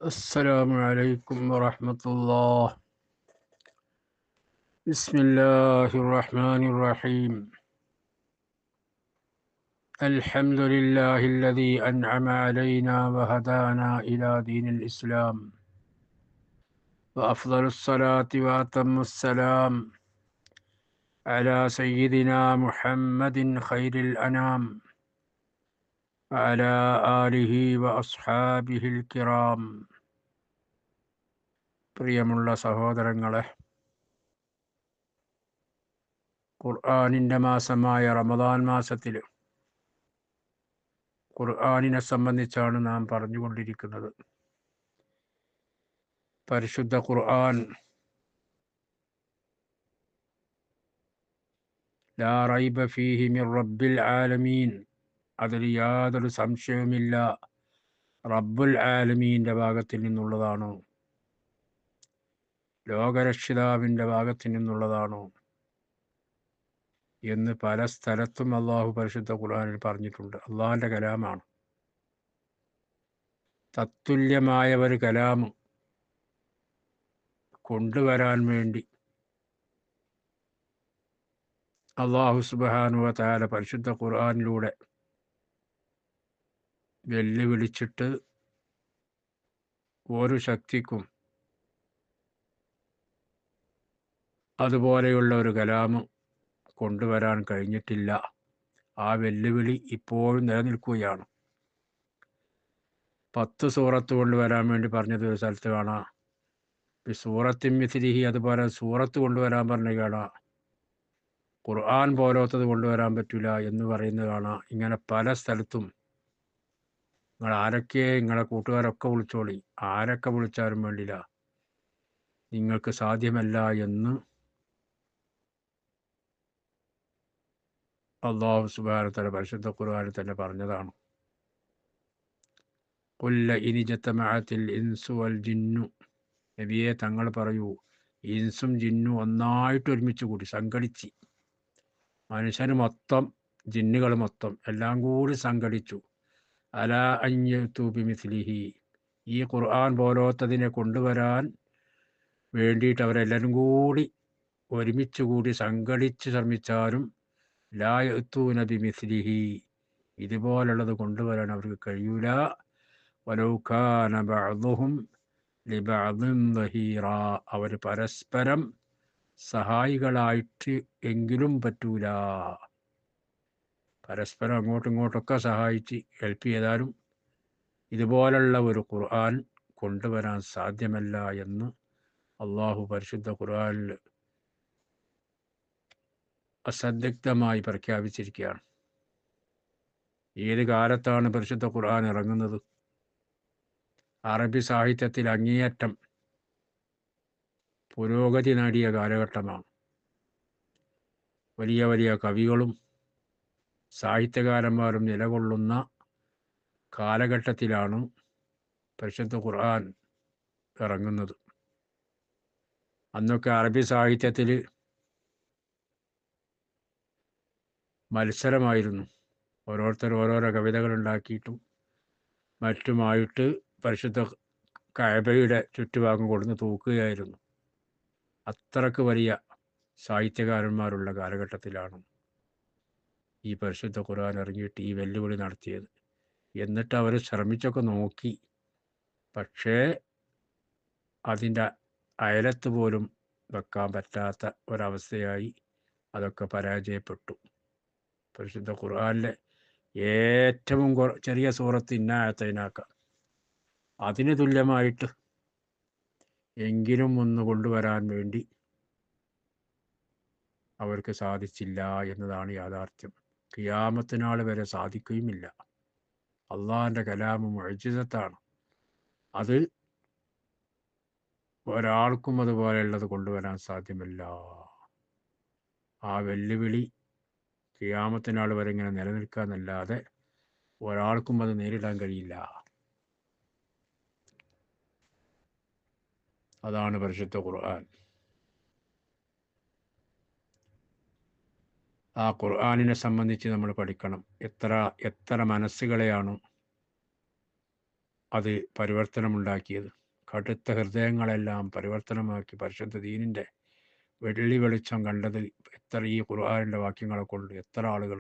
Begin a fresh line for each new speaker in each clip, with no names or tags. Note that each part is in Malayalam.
السلام عليكم ورحمة الله. بسم الله الرحمن الرحيم. الحمد لله الذي أنعم علينا وهدانا إلى دين الإسلام، وأفضل الصلاة وأتم السلام على سيدنا محمد خير الأنام وعلى آله وأصحابه الكرام. പ്രിയമുള്ള സഹോദരങ്ങളെ, ഖുർആനിൻ്റെ മാസമായ റമദാൻ മാസത്തിൽ ഖുർആനിനെ സംബന്ധിച്ചാണ് നാം പറഞ്ഞുകൊണ്ടിരിക്കുന്നത്. പരിശുദ്ധ ഖുർആൻ ലാ റൈബ ഫീഹി മിർ റബ്ബിൽ ആലമീൻ, അതിൽ യാതൊരു സംശയവുമില്ല റബ്ബുൽ ആലമീൻ്റെ ഭാഗത്തിൽ നിന്നുള്ളതാണോ, ലോകരക്ഷിതാവിൻ്റെ ഭാഗത്തിൽ നിന്നുള്ളതാണോ എന്ന് പല സ്ഥലത്തും അള്ളാഹു പരിശുദ്ധ ഖുർആനിൽ പറഞ്ഞിട്ടുണ്ട്. അള്ളാഹിൻ്റെ കലാമാണ്. തത്തുല്യമായ ഒരു കലാം കൊണ്ടുവരാൻ വേണ്ടി അള്ളാഹു സുബ്ഹാനഹു വ തആല പരിശുദ്ധ ഖുർആനിലൂടെ വെല്ലുവിളിച്ചിട്ട് ഒരു ശക്തിക്കും അതുപോലെയുള്ള ഒരു കലാം കൊണ്ടുവരാൻ കഴിഞ്ഞിട്ടില്ല. ആ വെല്ലുവിളി ഇപ്പോഴും നിലനിൽക്കുകയാണ്. 10 സൂറത്ത് കൊണ്ടുവരാൻ വേണ്ടി പറഞ്ഞത് ഒരു സ്ഥലത്ത് കാണാം. സൂറത്തിൻ മിസ്ലിഹി, അതുപോലെ സൂറത്ത് കൊണ്ടുവരാൻ പറഞ്ഞ കാണാം. ഖുർആൻ പോലത്തത് കൊണ്ടുവരാൻ പറ്റില്ല എന്ന് പറയുന്നത് കാണാം. ഇങ്ങനെ പല സ്ഥലത്തും നിങ്ങൾ ആരൊക്കെ, നിങ്ങളെ കൂട്ടുകാരൊക്കെ വിളിച്ചോളി, ആരൊക്കെ വിളിച്ചാലും വേണ്ടില്ല, നിങ്ങൾക്ക് സാധ്യമല്ല എന്ന് അല്ലാഹു സുബ്ഹാനഹു വ തആല പരിശുദ്ധ ഖുർആനിൽ തന്നെ പറഞ്ഞതാണ്. ഖുൽ ഇൻ ജതമഅത്തിൽ ഇൻസു വൽ ജിന്നു, നബിയെ തങ്ങൾ പറയൂ, ഇൻസും ജിന്നും ഒന്നായിട്ട് ഒരുമിച്ച് കൂടി സംഘടിച്ച്, മനുഷ്യന് മൊത്തം ജിന്നുകൾ മൊത്തം എല്ലാം കൂടി സംഘടിച്ചു, അലാ അൻ യഅ്തു ബിമിസ്ലിഹി, ഈ ഖുർആൻ പോലത്തതിനെ കൊണ്ടുവരാൻ വേണ്ടിയിട്ട് അവരെല്ലാവരും കൂടി ഒരുമിച്ച് കൂടി സംഘടിച്ച് ശ്രമിച്ചാലും ലാ യഅ്തൂന ബിമിസ്ലിഹി, ഇതുപോലുള്ളത് കൊണ്ടുവരാൻ അവർക്ക് കഴിയൂല. വലൗ കാന ബഅ്ദുഹും ലിബഅ്ദിൻ ദഹീറാ, അവർ പരസ്പരം സഹായികളായിട്ട് എങ്കിലും പറ്റൂല. പരസ്പരം അങ്ങോട്ടും ഇങ്ങോട്ടൊക്കെ സഹായിച്ച് ഹെൽപ്പ് ചെയ്താലും ഇതുപോലുള്ള ഒരു ഖുർആൻ കൊണ്ടുവരാൻ സാധ്യമല്ല എന്ന് അള്ളാഹു പരിശുദ്ധ ഖുർആനിൽ അസന്ദിഗ്ധമായി പ്രഖ്യാപിച്ചിരിക്കുകയാണ്. ഏത് കാലത്താണ് പരിശുദ്ധ ഖുർആൻ ഇറങ്ങുന്നത്? അറബി സാഹിത്യത്തിൽ അങ്ങേയറ്റം പുരോഗതി നേടിയ കാലഘട്ടമാണ്. വലിയ വലിയ കവികളും സാഹിത്യകാരന്മാരും നിലകൊള്ളുന്ന കാലഘട്ടത്തിലാണ് പരിശുദ്ധ ഖുർആൻ ഇറങ്ങുന്നത്. അന്നൊക്കെ അറബി സാഹിത്യത്തിൽ മത്സരമായിരുന്നു. ഓരോരുത്തർ ഓരോരോ കവിതകൾ ഉണ്ടാക്കിയിട്ടും മറ്റുമായിട്ട് പരിശുദ്ധ കഅബയുടെ ചുറ്റുഭാഗം കൊടുന്ന് തൂക്കുകയായിരുന്നു. അത്രക്ക് വലിയ സാഹിത്യകാരന്മാരുള്ള കാലഘട്ടത്തിലാണ് ഈ പരിശുദ്ധ ഖുർആൻ ഇറങ്ങിയിട്ട് ഈ വെല്ലുവിളി നടത്തിയത്. എന്നിട്ട് അവർ ശ്രമിച്ചൊക്കെ നോക്കി, പക്ഷേ അതിൻ്റെ അയലത്ത് പോലും വെക്കാൻ പറ്റാത്ത ഒരവസ്ഥയായി. അതൊക്കെ പരാജയപ്പെട്ടു. പരിശുദ്ധ ഖുർആനിലെ ഏറ്റവും ചെറിയ സൂറത്ത് ഇന്നാ അഅ്തൈനാക, അതിന് തുല്യമായിട്ട് എങ്കിലും ഒന്ന് കൊണ്ടുവരാൻ വേണ്ടി അവർക്ക് സാധിച്ചില്ല എന്നതാണ് യാഥാർത്ഥ്യം. ഖിയാമത്ത് നാൾ വരെ സാധിക്കുകയുമില്ല. അള്ളാഹിൻ്റെ കലാം മുഅ്ജിസത്താണ്. അത് ഒരാൾക്കും അതുപോലെയുള്ളത് കൊണ്ടുവരാൻ സാധ്യമല്ല. ആ വെല്ലുവിളി ഖിയാമത്ത് നാൾ വരെ ഇങ്ങനെ നിലനിൽക്കാന്നല്ലാതെ ഒരാൾക്കും അത് നേരിടാൻ കഴിയില്ല. അതാണ് പരിശുദ്ധ ഖുർആൻ. ആ ഖുർആനിനെ സംബന്ധിച്ച് നമ്മൾ പഠിക്കണം. എത്ര മനസ്സുകളെയാണ് അത് പരിവർത്തനമുണ്ടാക്കിയത്. കടുത്ത ഹൃദയങ്ങളെല്ലാം പരിവർത്തനമാക്കി പരിശുദ്ധ ദീനിൻ്റെ വെള്ളി വെളിച്ചം കണ്ടത് എത്ര ഈ ഖുർആനിൻ്റെ വാക്യങ്ങളെ കൊണ്ട് എത്ര ആളുകൾ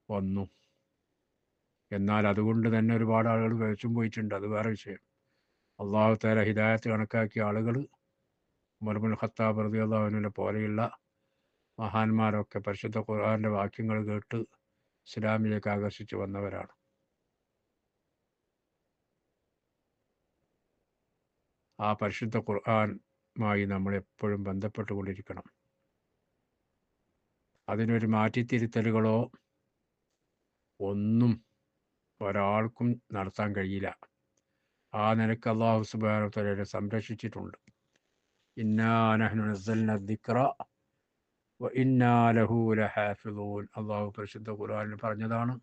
വന്നു. എന്നാൽ അതുകൊണ്ട് തന്നെ ഒരുപാട് ആളുകൾ കഴിച്ചും പോയിട്ടുണ്ട്. അത് വേറെ വിഷയം. അള്ളാഹു തആല ഹിദായത്ത് കണക്കാക്കിയ ആളുകൾ ഉമർ ഇബ്നുൽ ഖത്താബ് റളിയല്ലാഹു അൻഹുവിനെ പോലെയുള്ള മഹാന്മാരൊക്കെ പരിശുദ്ധ ഖുർആനിൻ്റെ വാക്യങ്ങൾ കേട്ട് ഇസ്ലാമിലേക്ക് ആകർഷിച്ച് വന്നവരാണ്. ആ പരിശുദ്ധ ഖുർആനുമായി നമ്മൾ എപ്പോഴും ബന്ധപ്പെട്ടുകൊണ്ടിരിക്കണം. അതിനൊരു മാറ്റിത്തിരുത്തലുകളോ ഒന്നും ഒരാൾക്കും നടത്താൻ കഴിയില്ല. ആ നിലക്ക് അല്ലാഹു സുബ്ഹാനഹു വ തആല സംരക്ഷിച്ചിട്ടുണ്ട്. ഇന്നാ നഹ്നു നസ്സൽന ദിക്റ വ ഇന്നാ ലഹു ലഹാഫിളൂൻ. അള്ളാഹു പരിശുദ്ധ ഖുർആനിൽ പറഞ്ഞതാണ്.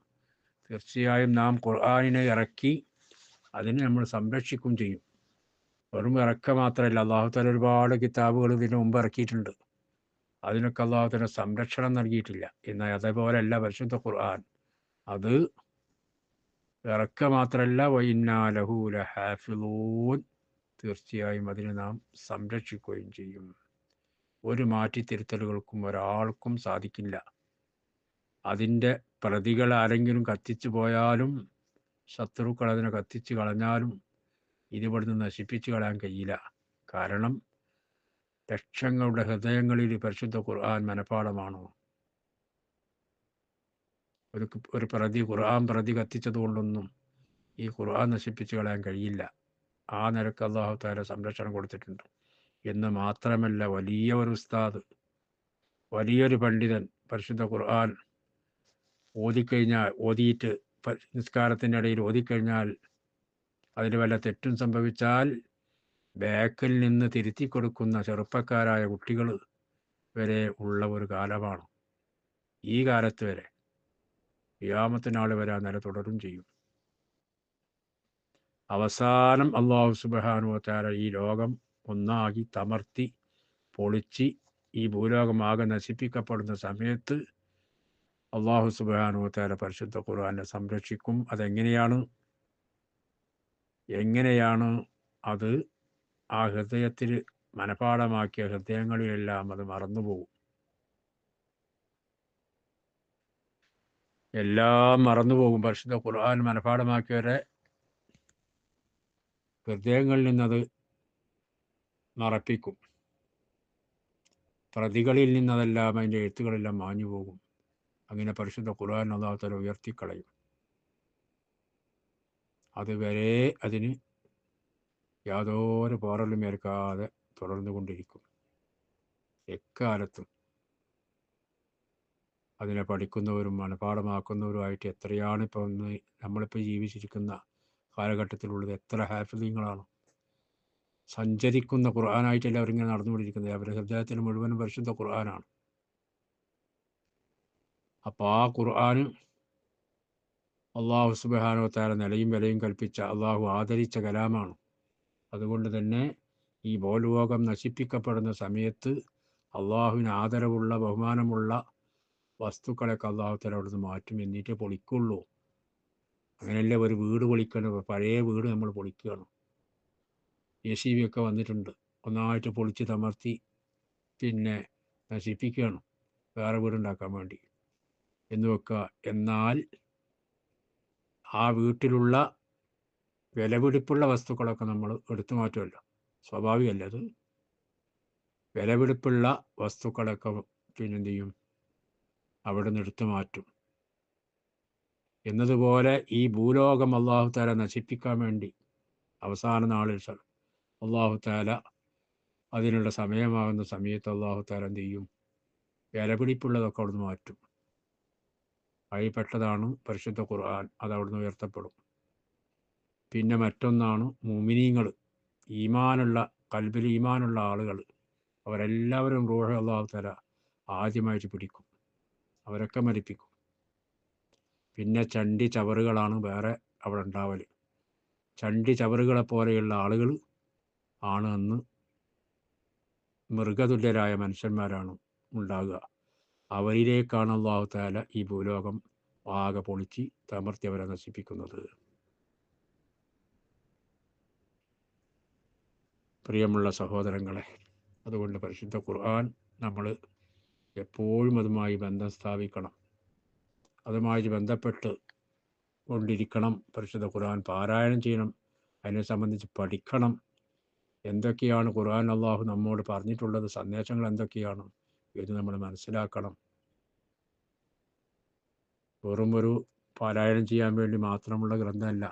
തീർച്ചയായും നാം ഖുർആനിനെ ഇറക്കി അതിനെ നമ്മൾ സംരക്ഷിക്കും ചെയ്യും. വെറും ഇറക്കുക മാത്രമല്ല, അള്ളാഹു തആല ഒരുപാട് കിതാബുകൾ ഇതിനു മുമ്പ് ഇറക്കിയിട്ടുണ്ട്. അതിനൊക്കെ അള്ളാഹു തആല സംരക്ഷണം നൽകിയിട്ടില്ല. എന്നാൽ അതേപോലെയല്ല പരിശുദ്ധ ഖുർആൻ. അത് ഇറക്കുക മാത്രമല്ല, വ ഇന്നാ ലഹു ലഹാഫിളൂൻ, തീർച്ചയായും അതിനെ നാം സംരക്ഷിക്കുകയും ചെയ്യും. ഒരു മാറ്റിത്തിരുത്തലുകൾക്കും ഒരാൾക്കും സാധിക്കില്ല. അതിൻ്റെ പ്രതികൾ ആരെങ്കിലും കത്തിച്ചു പോയാലും ശത്രുക്കൾ അതിനെ കത്തിച്ചു കളഞ്ഞാലും ഇതിവിടുന്ന് നശിപ്പിച്ചു കളയാൻ കഴിയില്ല. കാരണം ലക്ഷങ്ങളുടെ ഹൃദയങ്ങളിൽ പരിശുദ്ധ ഖുർആൻ മനഃപ്പാഠമാണോ? ഒരു ഖുർആൻ പ്രതി കത്തിച്ചത് കൊണ്ടൊന്നും ഈ ഖുർആൻ നശിപ്പിച്ചു കളയാൻ കഴിയില്ല. ആ നിലക്ക് അല്ലാഹു തആല സംരക്ഷണം കൊടുത്തിട്ടുണ്ട്. എന്ന് മാത്രമല്ല, വലിയ ഒരു ഉസ്താദ്, വലിയൊരു പണ്ഡിതൻ പരിശുദ്ധ ഖുർആൻ ഓതിയിട്ട് നിസ്കാരത്തിൻ്റെ ഇടയിൽ ഓതിക്കഴിഞ്ഞാൽ അതിന് വല്ല തെറ്റും സംഭവിച്ചാൽ ബാക്കിൽ നിന്ന് തിരുത്തി കൊടുക്കുന്ന ചെറുപ്പക്കാരായ കുട്ടികൾ വരെ ഉള്ള ഒരു കാലമാണ്. ഈ കാലത്ത് വരെ, ഖിയാമത്ത് നാൾ വരെ ആ നില തുടരും ചെയ്യും. അവസാനം അല്ലാഹു സുബ്ഹാനഹു വ തആല ഈ ലോകം ഒന്നാകി തമർത്തി പൊളിച്ച് ഈ ഭൂലോകം ആകെ നശിപ്പിക്കപ്പെടുന്ന സമയത്ത് അല്ലാഹു സുബ്ഹാനഹു വ തആല പരിശുദ്ധ ഖുർആനെ സംരക്ഷിക്കും. എങ്ങനെയാണ് അത് ആ ഹൃദയത്തിൽ മനഃപ്പാഠമാക്കിയ ഹൃദയങ്ങളിലെല്ലാം അത് മറന്നുപോകും. എല്ലാം മറന്നുപോകും. പരിശുദ്ധ ഖുർആൻ മനഃപ്പാഠമാക്കിയവരെ ഹൃദയങ്ങളിൽ നിന്നത് മറപ്പിക്കും. പ്രതികളിൽ നിന്നതെല്ലാം അതിൻ്റെ എഴുത്തുകളെല്ലാം മാഞ്ഞു പോകും. അങ്ങനെ പരിശുദ്ധ ഖുർആൻ അല്ലാഹു തആല ഉയർത്തിക്കളയും. അതുവരെ അതിന് യാതൊരു പോറലും ഏൽക്കാതെ തുടർന്നുകൊണ്ടിരിക്കും. എക്കാലത്തും അതിനെ പഠിക്കുന്നവരും മനഃപ്പാഠമാക്കുന്നവരുമായിട്ട് എത്രയാണ് ഇപ്പോൾ നമ്മളിപ്പോൾ ജീവിച്ചിരിക്കുന്ന കാലഘട്ടത്തിലുള്ളത്. എത്ര ഹാഫിളീങ്ങളാണ്. സഞ്ചരിക്കുന്ന ഖുർആനായിട്ടല്ല അവരിങ്ങനെ നടന്നുകൊണ്ടിരിക്കുന്നത്. അവരുടെ ഹൃദയത്തിൽ മുഴുവനും പരിശുദ്ധ ഖുർആനാണ്. അപ്പോൾ ആ ഖുർആൻ അല്ലാഹു സുബ്ഹാനഹു വ തആല നിലയും വിലയും കൽപ്പിച്ച, അള്ളാഹു ആദരിച്ച കലാമാണ്. അതുകൊണ്ട് തന്നെ ഈ ഭൂലോകം നശിപ്പിക്കപ്പെടുന്ന സമയത്ത് അള്ളാഹുവിന് ആദരവുള്ള, ബഹുമാനമുള്ള വസ്തുക്കളൊക്കെ അള്ളാഹു തആല അവിടുന്ന് മാറ്റും. എന്നിട്ടേ പൊളിക്കുള്ളൂ. അങ്ങനെയല്ലേ ഒരു വീട് പൊളിക്കണം. പഴയ വീട് നമ്മൾ പൊളിക്കുകയാണ്. JCB ഒക്കെ വന്നിട്ടുണ്ട്. ഒന്നായിട്ട് പൊളിച്ച് തമർത്തി പിന്നെ നശിപ്പിക്കുകയാണ് വേറെ വീടുണ്ടാക്കാൻ വേണ്ടി എന്ന് വെക്കുക. എന്നാൽ ആ വീട്ടിലുള്ള വിലപിടിപ്പുള്ള വസ്തുക്കളൊക്കെ നമ്മൾ എടുത്തു മാറ്റുമല്ലോ. സ്വാഭാവികമല്ല അത്. വിലപിടിപ്പുള്ള വസ്തുക്കളൊക്കെ പിന്നെന്ത് ചെയ്യും? അവിടെ നിന്ന് എടുത്തു മാറ്റും. എന്നതുപോലെ ഈ ഭൂലോകം അല്ലാഹു തആല നശിപ്പിക്കാൻ വേണ്ടി അവസാന നാളിൽ അല്ലാഹു തആല അതിനുള്ള സമയമാകുന്ന സമയത്ത് അല്ലാഹു തആല എന്ത് ചെയ്യും? വിലപിടിപ്പുള്ളതൊക്കെ അവിടുന്ന് മാറ്റും. അതിൽപ്പെട്ടതാണ് പരിശുദ്ധ ഖുർആൻ. അത് അവിടുന്ന് ഉയർത്തപ്പെടും. പിന്നെ മറ്റൊന്നാണ് മുഅ്മിനീങ്ങൾ, ഈമാനുള്ള, ഖൽബിൽ ഈമാനുള്ള ആളുകൾ. അവരെല്ലാവരും റൂഹ് അല്ലാഹു തആല ആദ്യമായിട്ട് പിടിക്കും. അവരൊക്കെ മരിപ്പിക്കും. പിന്നെ ചണ്ടി ചവറുകളാണ് വേറെ അവിടെ ഉണ്ടാവൽ. ചണ്ടി ചവറുകളെ പോലെയുള്ള ആളുകൾ ആണ് അന്ന് മൃഗതുല്യരായ മനുഷ്യന്മാരാണ് ഉണ്ടാകുക. അവരിലേക്കാണ് അല്ലാഹു തആല ഈ ഭൂലോകം ആകെ പൊളിച്ച് തമർത്തി അവരെ നശിപ്പിക്കുന്നത്. പ്രിയമുള്ള സഹോദരങ്ങളെ, അതുകൊണ്ട് പരിശുദ്ധ ഖുർആൻ നമ്മൾ എപ്പോഴും അതുമായി ബന്ധം സ്ഥാപിക്കണം, അതുമായി ബന്ധപ്പെട്ട് കൊണ്ടിരിക്കണം. പരിശുദ്ധ ഖുർആൻ പാരായണം ചെയ്യണം, അതിനെ സംബന്ധിച്ച് പഠിക്കണം. എന്തൊക്കെയാണ് ഖുർആൻ അള്ളാഹു നമ്മോട് പറഞ്ഞിട്ടുള്ളത്, സന്ദേശങ്ങൾ എന്തൊക്കെയാണ് ഇത് നമ്മൾ മനസ്സിലാക്കണം. വെറും ഒരു പാരായണം ചെയ്യാൻ വേണ്ടി മാത്രമുള്ള ഗ്രന്ഥമല്ല,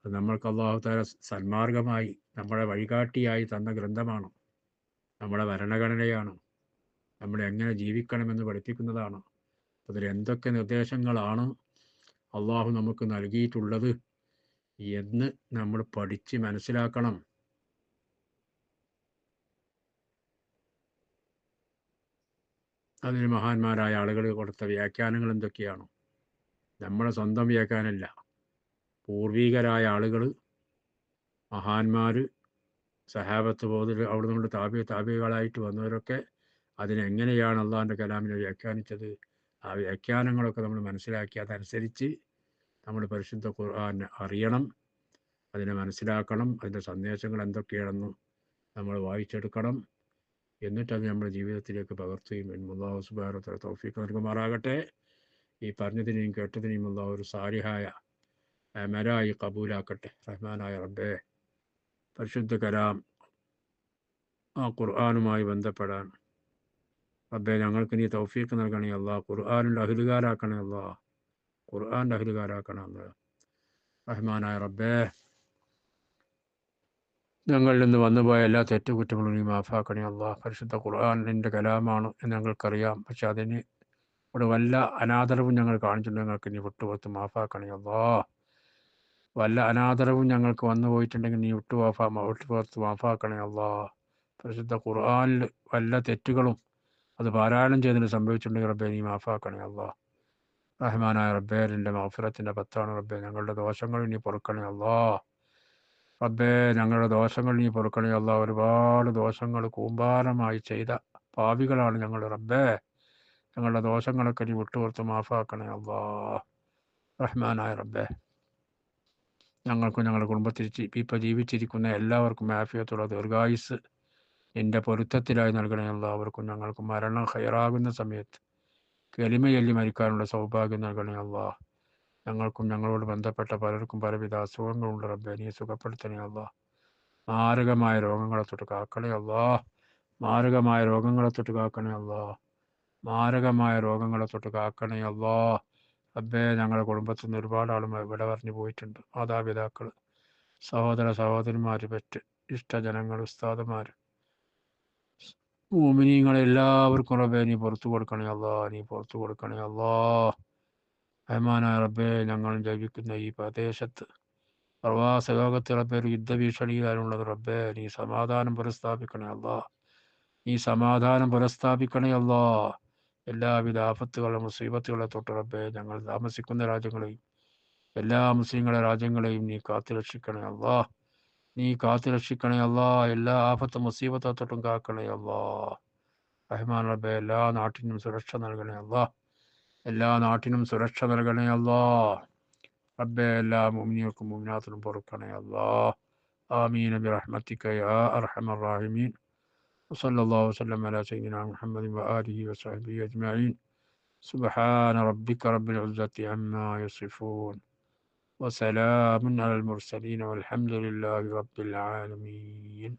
അത് നമ്മൾക്ക് അള്ളാഹു തആല സന്മാർഗമായി നമ്മളെ വഴികാട്ടിയായി തന്ന ഗ്രന്ഥമാണ്, നമ്മുടെ ഭരണഘടനയാണ്, നമ്മൾ എങ്ങനെ ജീവിക്കണമെന്ന് പഠിപ്പിക്കുന്നതാണ്. അതിൽ എന്തൊക്കെ നിർദ്ദേശങ്ങളാണ് അള്ളാഹു നമുക്ക് നൽകിയിട്ടുള്ളത് എന്ന് നമ്മൾ പഠിച്ച് മനസ്സിലാക്കണം. അതിന് മഹാന്മാരായ ആളുകൾ കൊടുത്ത വ്യാഖ്യാനങ്ങൾ എന്തൊക്കെയാണ്? നമ്മുടെ സ്വന്തം വ്യാഖ്യാനമല്ല, പൂർവികരായ ആളുകൾ, മഹാന്മാർ, സഹാബത്ത് പോലും അവിടെ നിന്ന് താപികളായിട്ട് വന്നവരൊക്കെ അതിനെങ്ങനെയാണ് അള്ളാഹിൻ്റെ കലാമിനെ വ്യാഖ്യാനിച്ചത്, ആ വ്യാഖ്യാനങ്ങളൊക്കെ നമ്മൾ മനസ്സിലാക്കി അതനുസരിച്ച് നമ്മൾ പരിശുദ്ധ ഖുർആൻ അറിയണം, അതിനെ മനസ്സിലാക്കണം, അതിൻ്റെ സന്ദേശങ്ങൾ എന്തൊക്കെയാണെന്ന് നമ്മൾ വായിച്ചെടുക്കണം. എന്നിട്ട് അത് നമ്മുടെ ജീവിതത്തിലേക്ക് പകർത്തുകയും അല്ലാഹു സുബ്ഹാനഹു വ തആല തൗഫീഖ് നൽകുമാറാകട്ടെ. ഈ പറഞ്ഞതിനെയും കേട്ടതിനെയും അല്ലാഹു ഒരു സാലിഹായ അമലായി കബൂലാക്കട്ടെ. റഹ്മാനായ റബ്ബേ, പരിശുദ്ധ കലാം ആ ഖുർആനുമായി ബന്ധപ്പെടാൻ റബ്ബേ ഞങ്ങൾക്ക് നീ തൗഫീഖ് നൽകണേ അല്ലാ. ഖുർആനിൻ്റെ അഹ്ലുകാരാക്കണേ അല്ലാ, ഖുർആൻ്റെ അഹ്ലുകാരാക്കണം അല്ലാ. റഹ്മാനായ റബ്ബേ, ഞങ്ങളിൽ നിന്ന് വന്നുപോയ എല്ലാ തെറ്റുകുറ്റങ്ങളും നീ മാഫാക്കണേ അല്ലാ. പരിശുദ്ധ ഖുർആൻ നിൻ്റെ കലാമാണ് എന്ന് ഞങ്ങൾക്കറിയാം, പക്ഷെ അതിന് ഒരു വല്ല അനാദരവും ഞങ്ങൾ കാണിച്ചിട്ടുണ്ട്, ഞങ്ങൾക്ക് നീ വിട്ടുപുറത്ത് മാഫാക്കണേ അല്ലാ. വല്ല അനാദരവും ഞങ്ങൾക്ക് വന്നു പോയിട്ടുണ്ടെങ്കിൽ നീ വിട്ടുപുറത്ത് മാഫാക്കണേ അല്ലാ. പരിശുദ്ധ ഖുർആനിൽ വല്ല തെറ്റുകളും അത് പാരായണം ചെയ്തതിന് സംഭവിച്ചിട്ടുണ്ടെങ്കിൽ റബ്ബേ നീ മാഫാക്കണേ അല്ലാ. റഹ്മാനായ റബ്ബേ, നിൻ്റെ മഗ്ഫിറത്തിൻ്റെ പത്താണ് റബ്ബേ, ഞങ്ങളുടെ ദോഷങ്ങൾ നീ പൊറുക്കണേ അല്ലാ. റബ്ബേ, ഞങ്ങളുടെ ദോഷങ്ങൾ നീ പൊറുക്കണേ അല്ലാ. ഒരുപാട് ദോഷങ്ങൾ കൂമ്പാരമായി ചെയ്ത പാപികളാണ് ഞങ്ങൾ റബ്ബേ, ഞങ്ങളുടെ ദോഷങ്ങളൊക്കെ നീ വിട്ടുപുറത്ത് മാഫാക്കണേ അല്ലാ. റഹ്മാനായ റബ്ബേ, ഞങ്ങൾക്കും ഞങ്ങളുടെ കുടുംബത്തിൽ ഇപ്പോൾ ജീവിച്ചിരിക്കുന്ന എല്ലാവർക്കും ആഫിയത്തുള്ള ദീർഘായുസ് നിൻ്റെ പൊരുത്തത്തിലായി നൽകണേ അല്ലാ. അവർക്കും ഞങ്ങൾക്കും മരണം ഹൈറാകുന്ന സമയത്ത് കലിമ മരിക്കാനുള്ള സൗഭാഗ്യം നൽകണേ അല്ലാ. ഞങ്ങൾക്കും ഞങ്ങളോട് ബന്ധപ്പെട്ട പലർക്കും പലവിധ അസുഖങ്ങളുണ്ട് റബ്ബേ, നീ സുഖപ്പെടുത്തണേ അല്ലാ. മാരകമായ രോഗങ്ങളെ തൊട്ട് കാക്കണേ അല്ലാ. മാരകമായ രോഗങ്ങളെ തൊട്ട് കാക്കണേ അല്ലാ. മാരകമായ രോഗങ്ങളെ തൊട്ട് കാക്കണേ അല്ലാ. റബ്ബേ, ഞങ്ങളുടെ കുടുംബത്തിൽ നിന്ന് ഒരുപാട് ആളുകൾ ഇവിടെ പറഞ്ഞു പോയിട്ടുണ്ട്. മാതാപിതാക്കൾ, സഹോദരന്മാർ, പെറ്റ് ഇഷ്ടജനങ്ങൾ, ഉസ്താദുമാർ, മുഅ്മിനീങ്ങളെല്ലാവർക്കും റബ്ബേ നീ പുറത്തു കൊടുക്കണേ അല്ലാ. നീ പുറത്തു കൊടുക്കണേ അല്ലാ. റഹ്മാനായ റബ്ബേ, ഞങ്ങൾ ജീവിക്കുന്ന ഈ പ്രദേശത്ത് പ്രവാസ ലോകത്ത് റബ്ബേ ഒരു യുദ്ധഭീഷണിയിലാണുള്ളത് റബ്ബേ, നീ സമാധാനം പുനഃസ്ഥാപിക്കണേ അല്ലാ. നീ സമാധാനം പുനഃസ്ഥാപിക്കണേ അല്ലാ. എല്ലാവിധ ആഫത്തുകളും മുസീബത്തുകളെ തൊട്ട് റബ്ബേ ഞങ്ങൾ താമസിക്കുന്ന രാജ്യങ്ങളെയും എല്ലാ മുസ്ലിങ്ങളെ രാജ്യങ്ങളെയും നീ കാത്തുരക്ഷിക്കണേ അല്ലാ. നീ കാത്തുരക്ഷിക്കണേ അല്ലാ. എല്ലാ ആഫത്തും മുസീബത്തെ തൊട്ടും കാക്കണേ അല്ലാ. റഹ്മാൻ റബ്ബേ, എല്ലാ നാട്ടിനും സുരക്ഷ നൽകണേ അല്ലാ. എല്ലാ നാട്ടിനും സുരക്ഷ നൽകണേ അല്ലാ. റബ്ബേ, എല്ലാ മുഅ്മിനീങ്ങൾക്കും മുഅ്മിനാത്തിനും പൊറുക്കണേ അല്ലാ. ആമീൻ ബിറഹ്മതിക യാ അർഹമർ റഹീമീൻ. വസല്ലല്ലാഹു വസല്ലം അലാ സയ്യിദിനാ മുഹമ്മദിൻ വആലിഹി വസഹ്ബിഹി അജ്മഈൻ. സുബ്ഹാന റബ്ബിക റബ്ബിൽ ഇസ്സത്തി അമ്മാ യസിഫൂൻ വസലാമുൻ അലൽ മുർസലീൻ വൽഹംദുലില്ലാഹി റബ്ബിൽ ആലമീൻ.